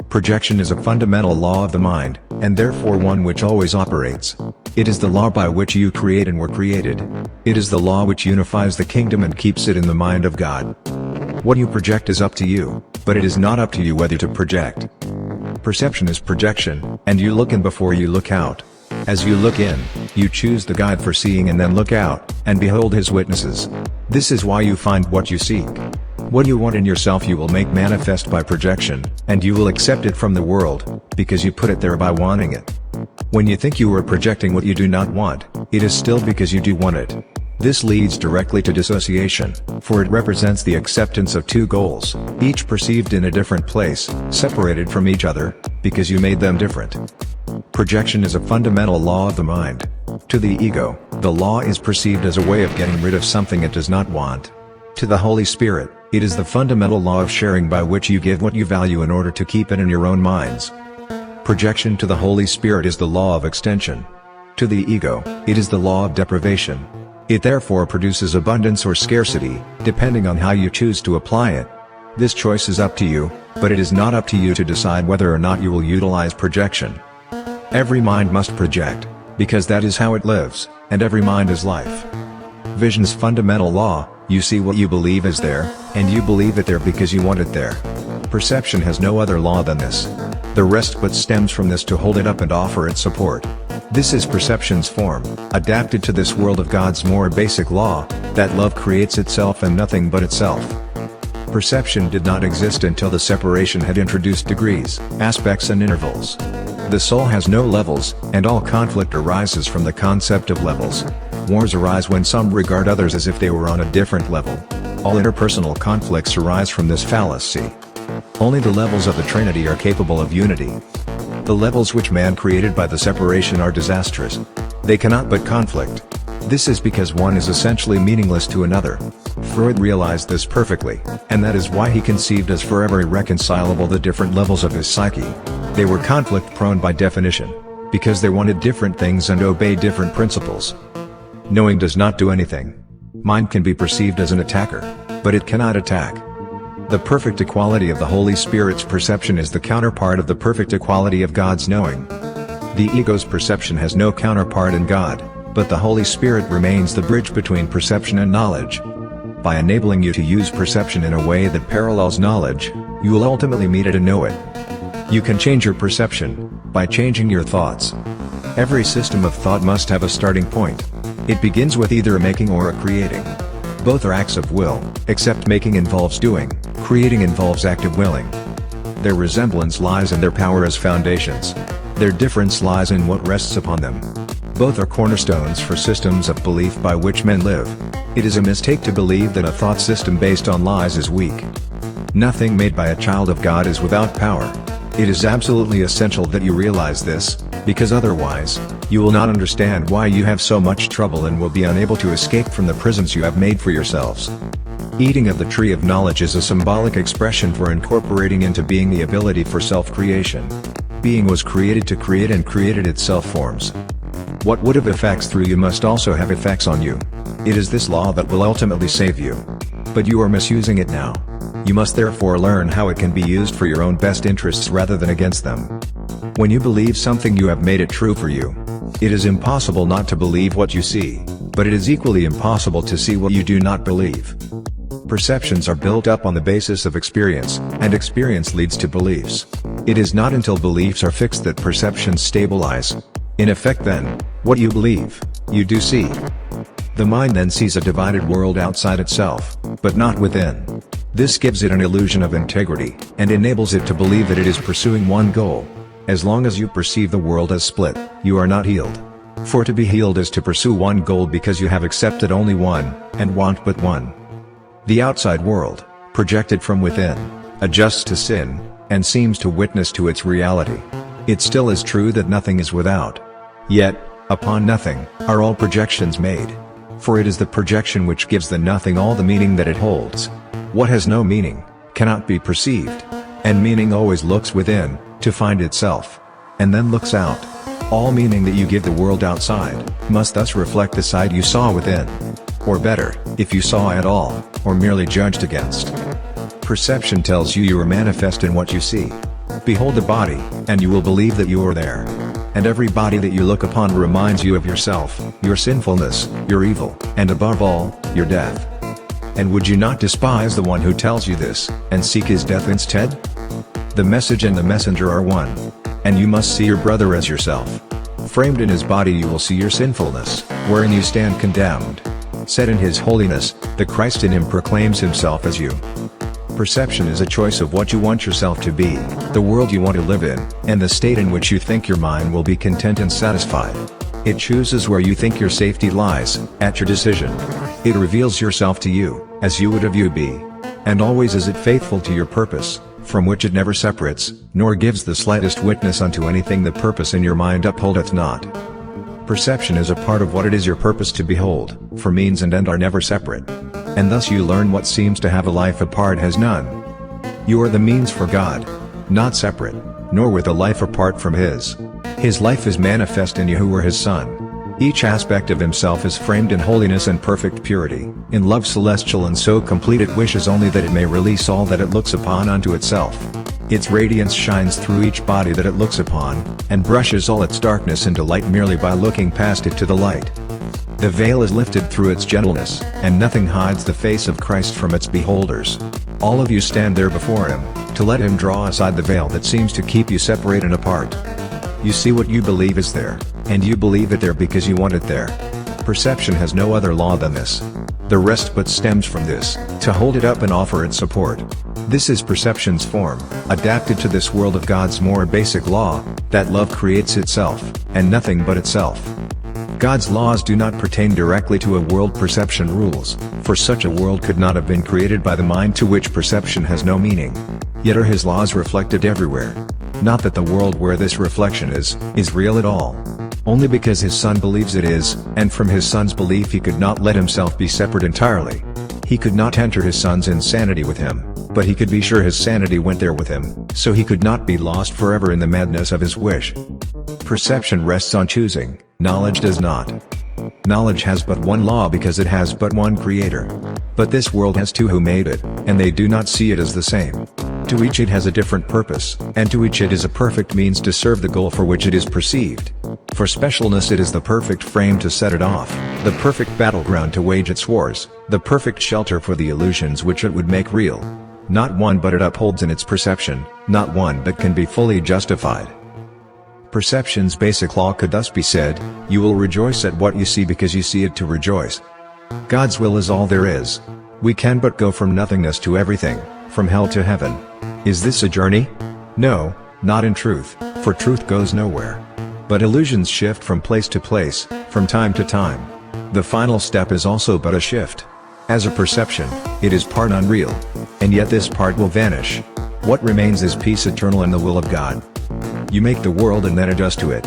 Projection is a fundamental law of the mind, and therefore one which always operates. It is the law by which you create and were created. It is the law which unifies the kingdom and keeps it in the mind of God. What you project is up to you, but it is not up to you whether to project. Perception is projection, and you look in before you look out. As you look in, you choose the guide for seeing and then look out, and behold his witnesses. This is why you find what you seek. What you want in yourself you will make manifest by projection, and you will accept it from the world, because you put it there by wanting it. When you think you are projecting what you do not want, it is still because you do want it. This leads directly to dissociation, for it represents the acceptance of two goals, each perceived in a different place, separated from each other, because you made them different. Projection is a fundamental law of the mind. To the ego, the law is perceived as a way of getting rid of something it does not want. To the Holy Spirit, it is the fundamental law of sharing by which you give what you value in order to keep it in your own minds. Projection to the Holy Spirit is the law of extension. To the ego, it is the law of deprivation. It therefore produces abundance or scarcity, depending on how you choose to apply it. This choice is up to you, but it is not up to you to decide whether or not you will utilize projection. Every mind must project, because that is how it lives, and every mind is life. Vision's fundamental law: you see what you believe is there, and you believe it there because you want it there. Perception has no other law than this. The rest but stems from this to hold it up and offer it support. This is perception's form, adapted to this world of God's more basic law, that love creates itself and nothing but itself. Perception did not exist until the separation had introduced degrees, aspects and intervals. The soul has no levels, and all conflict arises from the concept of levels. Wars arise when some regard others as if they were on a different level. All interpersonal conflicts arise from this fallacy. Only the levels of the Trinity are capable of unity. The levels which man created by the separation are disastrous. They cannot but conflict. This is because one is essentially meaningless to another. Freud realized this perfectly, and that is why he conceived as forever irreconcilable the different levels of his psyche. They were conflict-prone by definition, because they wanted different things and obeyed different principles. Knowing does not do anything. Mind can be perceived as an attacker, but it cannot attack. The perfect equality of the Holy Spirit's perception is the counterpart of the perfect equality of God's knowing. The ego's perception has no counterpart in God, but the Holy Spirit remains the bridge between perception and knowledge. By enabling you to use perception in a way that parallels knowledge, you will ultimately meet it and know it. You can change your perception by changing your thoughts. Every system of thought must have a starting point. It begins with either a making or a creating. Both are acts of will, except making involves doing, creating involves active willing. Their resemblance lies in their power as foundations. Their difference lies in what rests upon them. Both are cornerstones for systems of belief by which men live. It is a mistake to believe that a thought system based on lies is weak. Nothing made by a child of God is without power. It is absolutely essential that you realize this, because otherwise, you will not understand why you have so much trouble and will be unable to escape from the prisons you have made for yourselves. Eating of the tree of knowledge is a symbolic expression for incorporating into being the ability for self-creation. Being was created to create and created itself forms. What would have effects through you must also have effects on you. It is this law that will ultimately save you. But you are misusing it now. You must therefore learn how it can be used for your own best interests rather than against them. When you believe something you have made it true for you. It is impossible not to believe what you see, but it is equally impossible to see what you do not believe. Perceptions are built up on the basis of experience, and experience leads to beliefs. It is not until beliefs are fixed that perceptions stabilize. In effect then, what you believe, you do see. The mind then sees a divided world outside itself, but not within. This gives it an illusion of integrity, and enables it to believe that it is pursuing one goal. As long as you perceive the world as split, you are not healed. For to be healed is to pursue one goal because you have accepted only one, and want but one. The outside world, projected from within, adjusts to sin, and seems to witness to its reality. It still is true that nothing is without. Yet, upon nothing, are all projections made. For it is the projection which gives the nothing all the meaning that it holds. What has no meaning, cannot be perceived. And meaning always looks within, to find itself. And then looks out. All meaning that you give the world outside, must thus reflect the side you saw within. Or better, if you saw at all, or merely judged against. Perception tells you you are manifest in what you see. Behold a body, and you will believe that you are there. And every body that you look upon reminds you of yourself, your sinfulness, your evil, and above all, your death. And would you not despise the one who tells you this, and seek his death instead? The message and the messenger are one. And you must see your brother as yourself. Framed in his body you will see your sinfulness, wherein you stand condemned. Set in his holiness, the Christ in him proclaims himself as you. Perception is a choice of what you want yourself to be, the world you want to live in, and the state in which you think your mind will be content and satisfied. It chooses where you think your safety lies, at your decision. It reveals yourself to you, as you would have you be. And always is it faithful to your purpose, from which it never separates, nor gives the slightest witness unto anything the purpose in your mind upholdeth not. Perception is a part of what it is your purpose to behold, for means and end are never separate. And thus you learn what seems to have a life apart has none. You are the means for God, not separate, nor with a life apart from His. His life is manifest in you who are His Son. Each aspect of Himself is framed in holiness and perfect purity, in love celestial, and so complete it wishes only that it may release all that it looks upon unto itself. Its radiance shines through each body that it looks upon, and brushes all its darkness into light merely by looking past it to the light. The veil is lifted through its gentleness, and nothing hides the face of Christ from its beholders. All of you stand there before Him, to let Him draw aside the veil that seems to keep you separate and apart. You see what you believe is there, and you believe it there because you want it there. Perception has no other law than this. The rest but stems from this, to hold it up and offer it support. This is perception's form, adapted to this world of God's more basic law, that love creates itself, and nothing but itself. God's laws do not pertain directly to a world perception rules, for such a world could not have been created by the mind to which perception has no meaning. Yet are His laws reflected everywhere. Not that the world where this reflection is real at all. Only because His Son believes it is, and from His Son's belief He could not let Himself be separate entirely. He could not enter His Son's insanity with Him, but He could be sure His sanity went there with Him, so He could not be lost forever in the madness of His wish. Perception rests on choosing, knowledge does not. Knowledge has but one law because it has but one creator. But this world has two who made it, and they do not see it as the same. To each it has a different purpose, and to each it is a perfect means to serve the goal for which it is perceived. For specialness it is the perfect frame to set it off, the perfect battleground to wage its wars, the perfect shelter for the illusions which it would make real. Not one but it upholds in its perception, not one but can be fully justified. Perception's basic law could thus be said: you will rejoice at what you see because you see it to rejoice. God's will is all there is. We can but go from nothingness to everything, from hell to heaven. Is this a journey? No, not in truth, for truth goes nowhere. But illusions shift from place to place, from time to time. The final step is also but a shift. As a perception, it is part unreal. And yet this part will vanish. What remains is peace eternal and the will of God. You make the world and then adjust to it.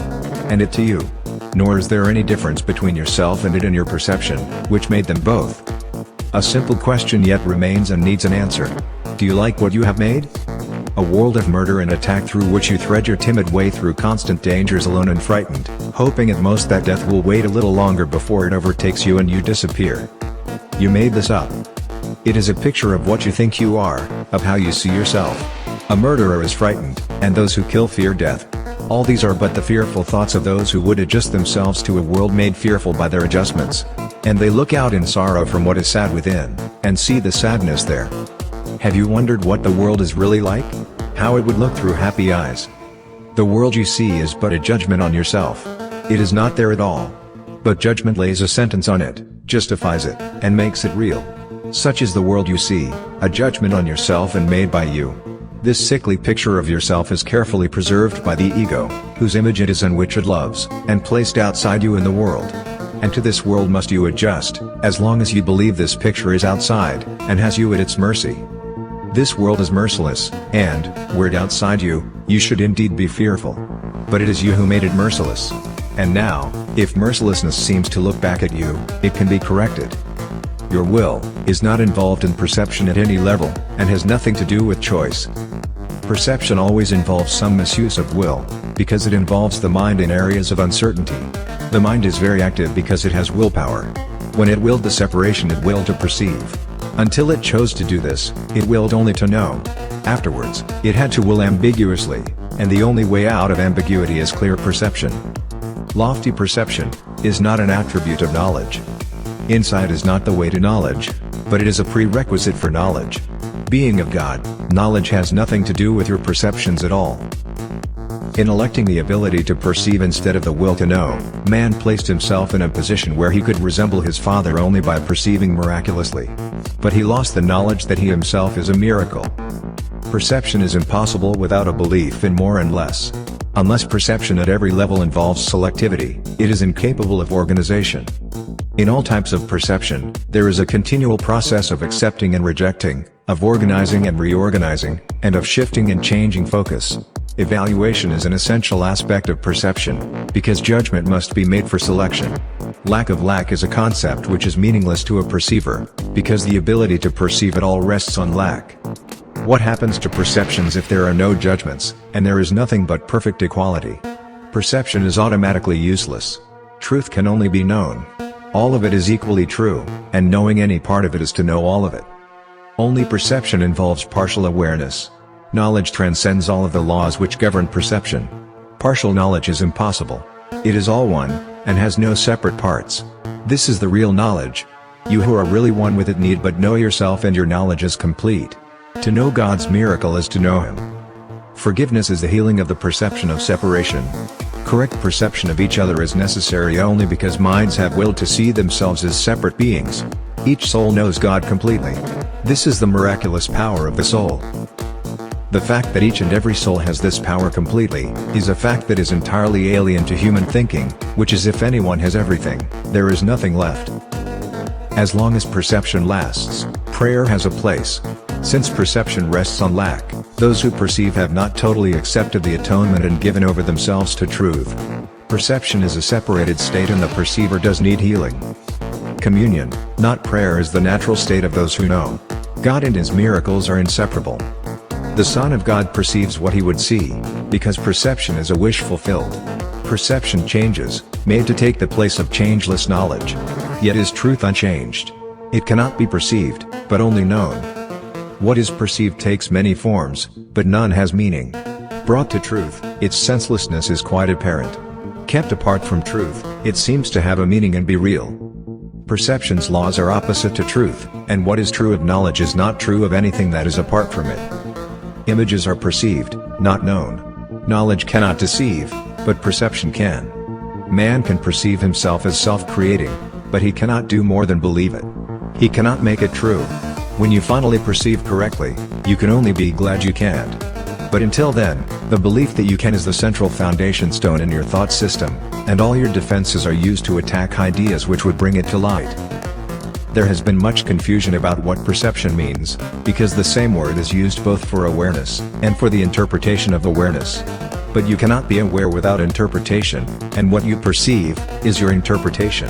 And it to you. Nor is there any difference between yourself and it in your perception, which made them both. A simple question yet remains and needs an answer. Do you like what you have made? A world of murder and attack through which you thread your timid way through constant dangers alone and frightened, hoping at most that death will wait a little longer before it overtakes you and you disappear. You made this up. It is a picture of what you think you are, of how you see yourself. A murderer is frightened, and those who kill fear death. All these are but the fearful thoughts of those who would adjust themselves to a world made fearful by their adjustments. And they look out in sorrow from what is sad within, and see the sadness there. Have you wondered what the world is really like? How it would look through happy eyes? The world you see is but a judgment on yourself. It is not there at all. But judgment lays a sentence on it, justifies it, and makes it real. Such is the world you see, a judgment on yourself and made by you. This sickly picture of yourself is carefully preserved by the ego, whose image it is and which it loves, and placed outside you in the world. And to this world must you adjust, as long as you believe this picture is outside, and has you at its mercy. This world is merciless, and, were it outside you, you should indeed be fearful. But it is you who made it merciless. And now, if mercilessness seems to look back at you, it can be corrected. Your will is not involved in perception at any level, and has nothing to do with choice. Perception always involves some misuse of will, because it involves the mind in areas of uncertainty. The mind is very active because it has willpower. When it willed the separation it willed to perceive. Until it chose to do this, it willed only to know. Afterwards, it had to will ambiguously, and the only way out of ambiguity is clear perception. Lofty perception is not an attribute of knowledge. Insight is not the way to knowledge, but it is a prerequisite for knowledge. Being of God, knowledge has nothing to do with your perceptions at all. In electing the ability to perceive instead of the will to know, man placed himself in a position where he could resemble his Father only by perceiving miraculously. But he lost the knowledge that he himself is a miracle. Perception is impossible without a belief in more and less. Unless perception at every level involves selectivity, it is incapable of organization. In all types of perception, there is a continual process of accepting and rejecting, of organizing and reorganizing, and of shifting and changing focus. Evaluation is an essential aspect of perception, because judgment must be made for selection. Lack of lack is a concept which is meaningless to a perceiver, because the ability to perceive at all rests on lack. What happens to perceptions if there are no judgments, and there is nothing but perfect equality? Perception is automatically useless. Truth can only be known. All of it is equally true, and knowing any part of it is to know all of it. Only perception involves partial awareness. Knowledge transcends all of the laws which govern perception. Partial knowledge is impossible. It is all one, and has no separate parts. This is the real knowledge. You who are really one with it need but know yourself, and your knowledge is complete. To know God's miracle is to know Him. Forgiveness is the healing of the perception of separation. Correct perception of each other is necessary only because minds have willed to see themselves as separate beings. Each soul knows God completely. This is the miraculous power of the soul. The fact that each and every soul has this power completely, is a fact that is entirely alien to human thinking, which is if anyone has everything, there is nothing left. As long as perception lasts, prayer has a place. Since perception rests on lack, those who perceive have not totally accepted the atonement and given over themselves to truth. Perception is a separated state and the perceiver does need healing. Communion, not prayer, is the natural state of those who know. God and His miracles are inseparable. The Son of God perceives what He would see, because perception is a wish fulfilled. Perception changes, made to take the place of changeless knowledge. Yet is truth unchanged. It cannot be perceived, but only known. What is perceived takes many forms, but none has meaning. Brought to truth, its senselessness is quite apparent. Kept apart from truth, it seems to have a meaning and be real. Perception's laws are opposite to truth, and what is true of knowledge is not true of anything that is apart from it. Images are perceived, not known. Knowledge cannot deceive, but perception can. Man can perceive himself as self-creating, but he cannot do more than believe it. He cannot make it true. When you finally perceive correctly, you can only be glad you can't. But until then, the belief that you can is the central foundation stone in your thought system, and all your defenses are used to attack ideas which would bring it to light. There has been much confusion about what perception means, because the same word is used both for awareness, and for the interpretation of awareness. But you cannot be aware without interpretation, and what you perceive, is your interpretation.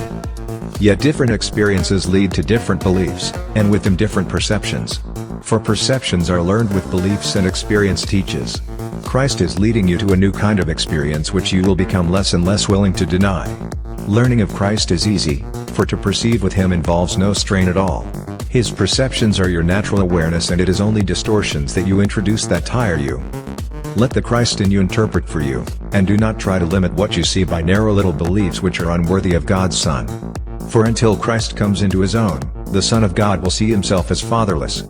Yet different experiences lead to different beliefs, and with them different perceptions. For perceptions are learned with beliefs and experience teaches. Christ is leading you to a new kind of experience which you will become less and less willing to deny. Learning of Christ is easy, for to perceive with Him involves no strain at all. His perceptions are your natural awareness, and it is only distortions that you introduce that tire you. Let the Christ in you interpret for you, and do not try to limit what you see by narrow little beliefs which are unworthy of God's Son. For until Christ comes into His own, the Son of God will see Himself as fatherless.